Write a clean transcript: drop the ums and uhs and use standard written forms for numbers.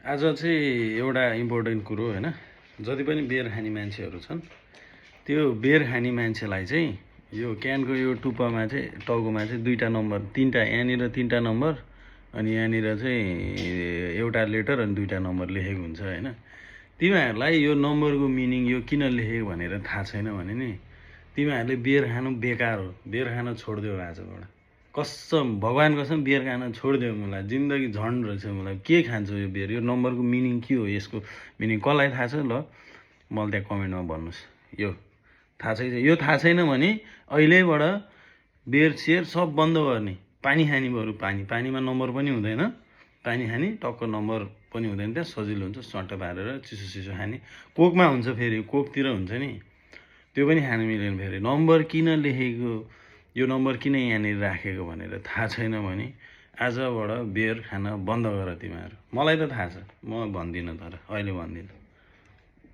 आज चाहिँ एउटा इम्पोर्टेन्ट कुरो हैन, जति पनि बियर खाने मान्छेहरू छन् त्यो बियर खाने मान्छेलाई चाहिँ यो क्यानको यो टुप्पामा चाहिँ टाउकोमा चाहिँ दुईटा नम्बर, तीनटा यहाँनिर तीनटा नम्बर अनि यहाँनिर चाहिँ एउटा लेटर अनि दुईटा नम्बर लेखेको हुन्छ हैन। तिमीहरूलाई यो नम्बरको मिनिङ यो किन लेखेको भनेर थाहा छैन भने नि तिमीहरूले बियर खानु बेकार हो, बियर खान छोडिदेऊ आजबाट। कसम भगवान कसम बियर खान छोडिदेऊ। मलाई जिन्दगी झन्ड रहेछ। मलाई के खान्छु यो बियर, यो नम्बरको मिनिङ के हो, यसको मिनिङ कसलाई थाहा छ ल मलाई त्यहाँ कमेन्टमा भन्नुहोस्। यो थाहा छैन, यो थाहा छैन भने अहिलेबाट बियर सियर सब बन्द गर्ने। पानी खाने बरु पानीमा नम्बर पनि हुँदैन, पानी खाने टक्क नम्बर पनि हुँदैन, त्यहाँ सजिलो हुन्छ सट्ट पारेर चिसो चिसो खाने। कोकमा हुन्छ फेरि, कोकतिर हुन्छ नि त्यो पनि खानु मिलेन। फेरि नम्बर किन लेखेको, यो नम्बर किन यहाँनिर राखेको भनेर थाहा छैन भने आजबाट बियर खान बन्द गर तिमीहरू। मलाई त थाहा छ, म भन्दिनँ, तर अहिले भन्दिनँ।